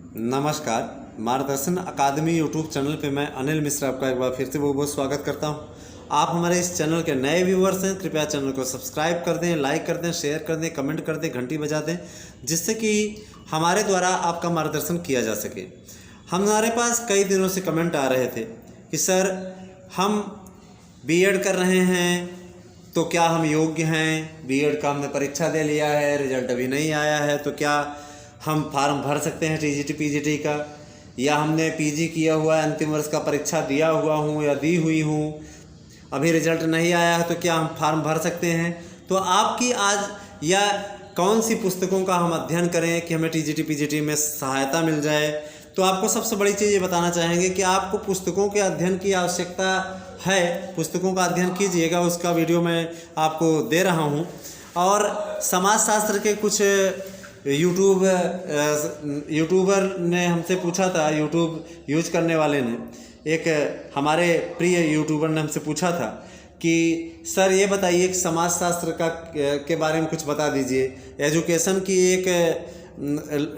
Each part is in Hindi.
नमस्कार। मार्गदर्शन अकादमी यूट्यूब चैनल पे मैं अनिल मिश्रा आपका एक बार फिर से बहुत बहुत स्वागत करता हूं। आप हमारे इस चैनल के नए व्यूवर्स हैं, कृपया चैनल को सब्सक्राइब कर दें, लाइक कर दें, शेयर कर दें, कमेंट कर दें, घंटी बजा दें, जिससे कि हमारे द्वारा आपका मार्गदर्शन किया जा सके। हमारे पास कई दिनों से कमेंट आ रहे थे कि सर हम बीएड कर रहे हैं तो क्या हम योग्य हैं, बीएड का हमने परीक्षा दे लिया है, रिजल्ट अभी नहीं आया है, तो क्या हम फार्म भर सकते हैं टीजीटी पीजीटी का, या हमने पीजी किया हुआ है, अंतिम वर्ष का परीक्षा दिया हुआ हूँ या दी हुई हूँ, अभी रिजल्ट नहीं आया है, तो क्या हम फार्म भर सकते हैं। तो आपकी आज या कौन सी पुस्तकों का हम अध्ययन करें कि हमें टीजीटी पीजीटी में सहायता मिल जाए। तो आपको सबसे बड़ी चीज़ ये बताना चाहेंगे कि आपको पुस्तकों के अध्ययन की आवश्यकता है, पुस्तकों का अध्ययन कीजिएगा, उसका वीडियो मैं आपको दे रहा हूँ। और समाजशास्त्र के कुछ यूट्यूबर ने हमसे पूछा था, यूट्यूब यूज करने वाले ने, एक हमारे प्रिय यूट्यूबर ने हमसे पूछा था कि सर ये बताइए कि समाजशास्त्र के बारे में कुछ बता दीजिए। एजुकेशन की एक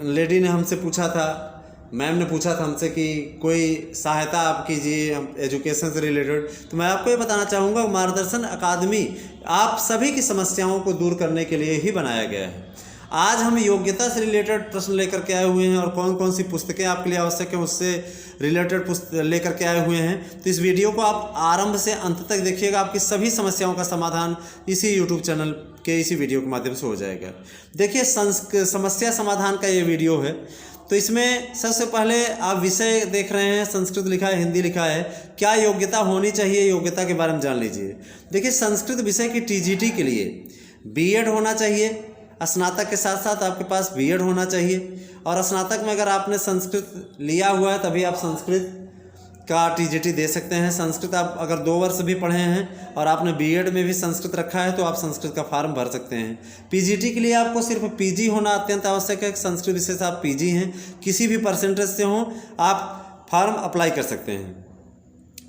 लेडी ने हमसे पूछा था, मैम ने पूछा था हमसे कि कोई सहायता आप कीजिए एजुकेशन से रिलेटेड। तो मैं आपको ये बताना चाहूँगा, मार्गदर्शन अकादमी आप सभी की समस्याओं को दूर करने के लिए ही बनाया गया है। आज हम योग्यता से रिलेटेड प्रश्न लेकर के आए हुए हैं और कौन कौन सी पुस्तकें आपके लिए आवश्यक हैं उससे रिलेटेड लेकर के आए हुए हैं। तो इस वीडियो को आप आरंभ से अंत तक देखिएगा, आपकी सभी समस्याओं का समाधान इसी यूट्यूब चैनल के इसी वीडियो के माध्यम से हो जाएगा। देखिए, समस्या समाधान का ये वीडियो है। तो इसमें सबसे पहले आप विषय देख रहे हैं, संस्कृत लिखा है, हिंदी लिखा है, क्या योग्यता होनी चाहिए, योग्यता के बारे में जान लीजिए। देखिए, संस्कृत विषय की टीजीटी के लिए बीएड होना चाहिए, स्नातक के साथ साथ आपके पास बीएड होना चाहिए। और स्नातक में अगर आपने संस्कृत लिया हुआ है तभी आप संस्कृत का टीजीटी दे सकते हैं। संस्कृत आप अगर 2 वर्ष भी पढ़े हैं और आपने बीएड में भी संस्कृत रखा है तो आप संस्कृत का फार्म भर सकते हैं। पीजीटी के लिए आपको सिर्फ पीजी होना अत्यंत आवश्यक है। संस्कृत विषय से आप पीजी हैं, किसी भी परसेंटेज से हों, आप फार्म अप्लाई कर सकते हैं।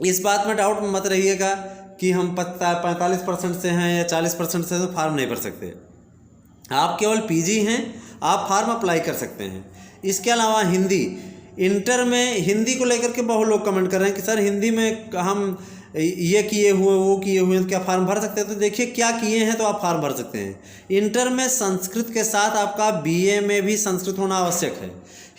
इस बात में डाउट मत रहिएगा कि हम 45% से हैं या 40% से, तो फार्म नहीं भर सकते। आप केवल पीजी हैं, आप फार्म अप्लाई कर सकते हैं। इसके अलावा हिंदी, इंटर में हिंदी को लेकर के बहुत लोग कमेंट कर रहे हैं कि सर हिंदी में हम ये किए हुए वो किए हुए हैं, क्या फार्म भर सकते हैं। तो देखिए, क्या किए हैं तो आप फार्म भर सकते हैं। इंटर में संस्कृत के साथ आपका बीए में भी संस्कृत होना आवश्यक है।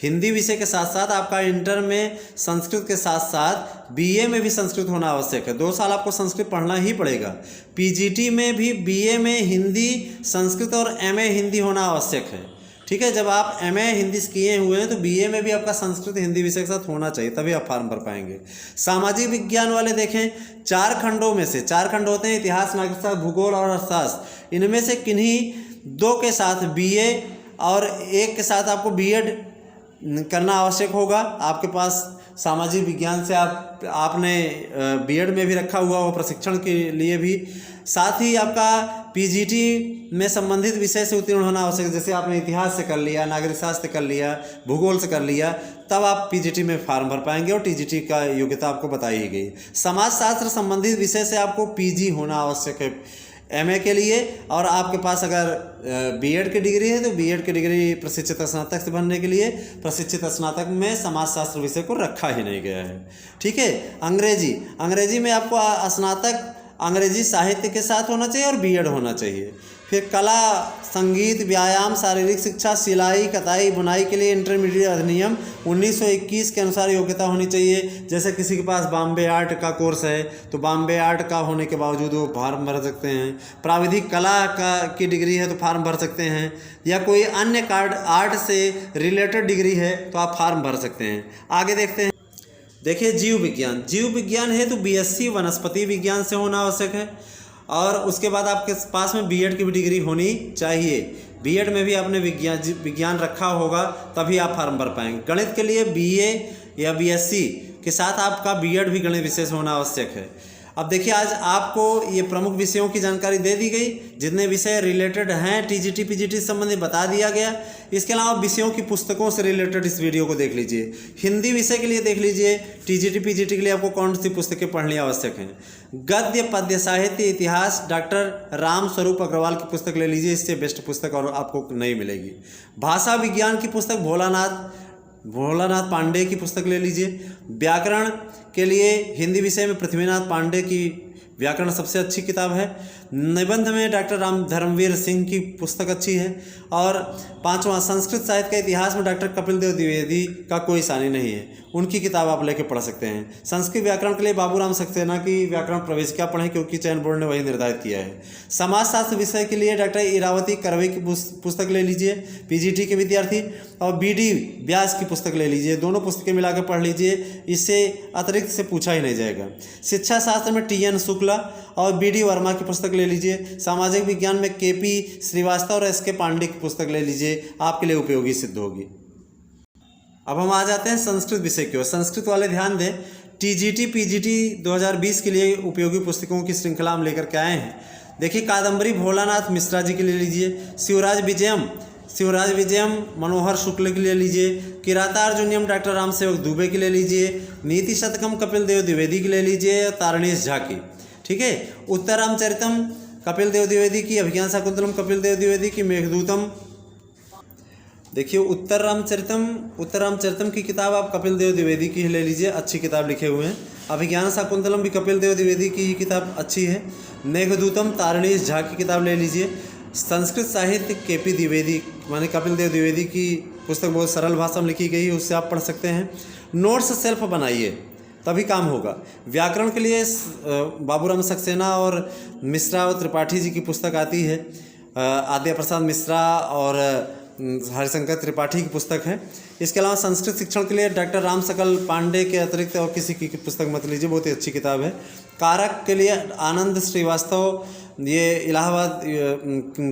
हिंदी विषय के साथ साथ आपका इंटर में संस्कृत के साथ साथ बीए में भी संस्कृत होना आवश्यक है। 2 साल आपको संस्कृत पढ़ना ही पड़ेगा। पीजीटी में भी बीए में हिंदी, संस्कृत और एमए हिंदी होना आवश्यक है। ठीक है, जब आप एमए हिंदी किए हुए हैं तो बीए में भी आपका संस्कृत हिंदी विषय के साथ होना चाहिए, तभी आप फार्म भर पाएंगे। सामाजिक विज्ञान वाले देखें, 4 खंडों में से 4 खंड होते हैं, इतिहास, नागरिकता, भूगोल और अर्थशास्त्र। इनमें से किन्हीं 2 के साथ बीए और 1 के साथ आपको बीएड करना आवश्यक होगा। आपके पास सामाजिक विज्ञान से आपने बीएड में भी रखा हुआ हो प्रशिक्षण के लिए भी, साथ ही आपका पीजीटी में संबंधित विषय से उत्तीर्ण होना आवश्यक है। जैसे आपने इतिहास से कर लिया, नागरिक शास्त्र से कर लिया, भूगोल से कर लिया, तब आप पीजीटी में फार्म भर पाएंगे और टीजीटी का योग्यता आपको बताई ही गई। समाजशास्त्र संबंधित विषय से आपको पीजी होना आवश्यक है एमए के लिए। और आपके पास अगर बीएड की डिग्री है तो बीएड की डिग्री प्रशिक्षित स्नातक से बनने के लिए प्रशिक्षित स्नातक में समाजशास्त्र विषय को रखा ही नहीं गया है। ठीक है, अंग्रेजी में आपको स्नातक अंग्रेजी साहित्य के साथ होना चाहिए और बीएड होना चाहिए। फिर कला, संगीत, व्यायाम, शारीरिक शिक्षा, सिलाई, कताई, बुनाई के लिए इंटरमीडिएट अधिनियम 1921 के अनुसार योग्यता होनी चाहिए। जैसे किसी के पास बॉम्बे आर्ट का कोर्स है तो बॉम्बे आर्ट का होने के बावजूद वो फार्म भर सकते हैं। प्राविधिक कला की डिग्री है तो फार्म भर सकते हैं, या कोई अन्य आर्ट से रिलेटेड डिग्री है तो आप फार्म भर सकते हैं। आगे देखते हैं। देखिए, जीव विज्ञान है तो बीएससी वनस्पति विज्ञान से होना आवश्यक है। और उसके बाद आपके पास में बीएड की भी डिग्री होनी चाहिए। बीएड में भी आपने विज्ञान रखा होगा तभी आप फार्म भर पाएंगे। गणित के लिए बीए या बीएससी के साथ आपका बीएड भी गणित विषय से होना आवश्यक है। अब देखिए, आज आपको ये प्रमुख विषयों की जानकारी दे दी गई, जितने विषय रिलेटेड हैं टीजीटी पीजीटी से संबंधित बता दिया गया। इसके अलावा विषयों की पुस्तकों से रिलेटेड इस वीडियो को देख लीजिए। हिंदी विषय के लिए देख लीजिए, टीजीटी पीजीटी के लिए आपको कौन सी पुस्तकें पढ़नी आवश्यक हैं। गद्य, पद्य, साहित्य, इतिहास, डॉक्टर राम स्वरूप अग्रवाल की पुस्तक ले लीजिए, इससे बेस्ट पुस्तक और आपको नहीं मिलेगी। भाषा विज्ञान की पुस्तक भोलानाथ भोलानाथ पांडे की पुस्तक ले लीजिए। व्याकरण के लिए हिंदी विषय में पृथ्वीनाथ पांडे की व्याकरण सबसे अच्छी किताब है। निबंध में डॉक्टर राम धर्मवीर सिंह की पुस्तक अच्छी है। और पांचवा, संस्कृत साहित्य का इतिहास में डॉक्टर कपिल देव द्विवेदी का कोई सानी नहीं है, उनकी किताब आप लेके पढ़ सकते हैं। संस्कृत व्याकरण के लिए बाबूराम सक्सेना की व्याकरण प्रवेशिका पढ़ें, क्योंकि चयन बोर्ड ने वही निर्धारित किया है। समाजशास्त्र विषय के लिए डॉक्टर इरावती करवे की पुस्तक ले लीजिए, पीजीटी के विद्यार्थी, और बीडी व्यास की पुस्तक ले लीजिए। दोनों पुस्तकें मिलाकर पढ़ लीजिए, इससे अतिरिक्त से पूछा ही नहीं जाएगा। शिक्षा शास्त्र में टीएन शुक्ला और बीडी वर्मा की पुस्तक ले लीजिए। सामाजिक विज्ञान में केपी श्रीवास्तव और एसके पांडे की पुस्तक ले लीजिए, आपके लिए उपयोगी सिद्ध होगी। अब हम आ जाते हैं संस्कृत विषय की ओर। संस्कृत वाले ध्यान दें, टीजीटी पीजीटी 2020 के लिए उपयोगी पुस्तकों की श्रृंखला हम लेकर के आए हैं। देखिए, कादम्बरी भोलानाथ मिश्रा जी के ले लीजिए। शिवराज विजयम मनोहर शुक्ल की ले लीजिए। किरातार्जुनियम डॉक्टर रामसेवक दुबे की ले लीजिए। नीति शतकम कपिल देव द्विवेदी की ले लीजिए, तारणेश झा की। ठीक है। उत्तरामचरितम कपिल देव द्विवेदी की, अभिज्ञान शाकुंतलम कपिल देव द्विवेदी की, मेघदूतम। देखिए, उत्तरामचरितम की किताब आप कपिल देव द्विवेदी की ले लीजिए, अच्छी किताब लिखे हुए हैं। अभिज्ञान शाकुंतलम भी कपिल देव द्विवेदी की ही किताब अच्छी है। मेघदूतम तारणेश झा की किताब ले लीजिए। संस्कृत साहित्य केपी द्विवेदी माने कपिल देव द्विवेदी की पुस्तक बहुत सरल भाषा में लिखी गई है, उससे आप पढ़ सकते हैं। नोट्स सेल्फ बनाइए, तभी काम होगा। व्याकरण के लिए बाबूराम सक्सेना और मिश्रा और त्रिपाठी जी की पुस्तक आती है। आद्य प्रसाद मिश्रा और हरिशंकर त्रिपाठी की पुस्तक है। इसके अलावा संस्कृत शिक्षण के लिए डॉक्टर राम सकल पांडे के अतिरिक्त और किसी की पुस्तक मत लीजिए, बहुत ही अच्छी किताब है। कारक के लिए आनंद श्रीवास्तव, ये इलाहाबाद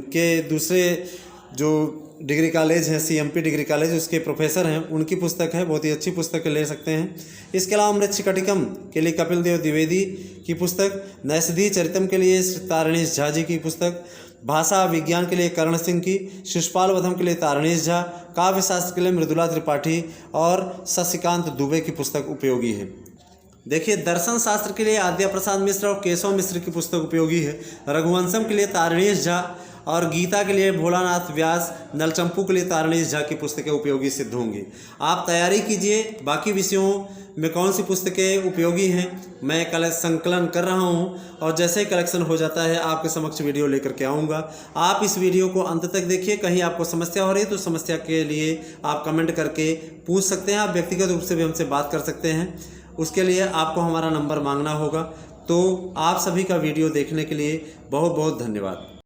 के दूसरे जो डिग्री कॉलेज है, सीएमपी डिग्री कॉलेज, उसके प्रोफेसर हैं, उनकी पुस्तक है, बहुत ही अच्छी पुस्तक ले सकते हैं। इसके अलावा मृच्छकटिकम के लिए कपिल देव द्विवेदी की पुस्तक, नैषधि चरितम के लिए तारणेश झा जी की पुस्तक, भाषा विज्ञान के लिए कर्ण सिंह की, शिशुपाल वधम के लिए तारणेश झा, काव्य शास्त्र के लिए मृदुला त्रिपाठी और शशिकांत दुबे की पुस्तक उपयोगी है। देखिए, दर्शन शास्त्र के लिए आद्य प्रसाद मिश्र और केशव मिश्र की पुस्तक उपयोगी है। रघुवंशम के लिए तारणेश झा और गीता के लिए भोलानाथ व्यास, नलचंपू के लिए तारणेश झा की पुस्तकें उपयोगी सिद्ध होंगी। आप तैयारी कीजिए, बाकी विषयों में कौन सी पुस्तकें उपयोगी हैं मैं संकलन कर रहा हूं, और जैसे ही कलेक्शन हो जाता है आपके समक्ष वीडियो लेकर के आऊँगा। आप इस वीडियो को अंत तक देखिए, कहीं आपको समस्या हो रही है तो समस्या के लिए आप कमेंट करके पूछ सकते हैं। आप व्यक्तिगत रूप से भी हमसे बात कर सकते हैं, उसके लिए आपको हमारा नंबर मांगना होगा। तो आप सभी का वीडियो देखने के लिए बहुत बहुत धन्यवाद।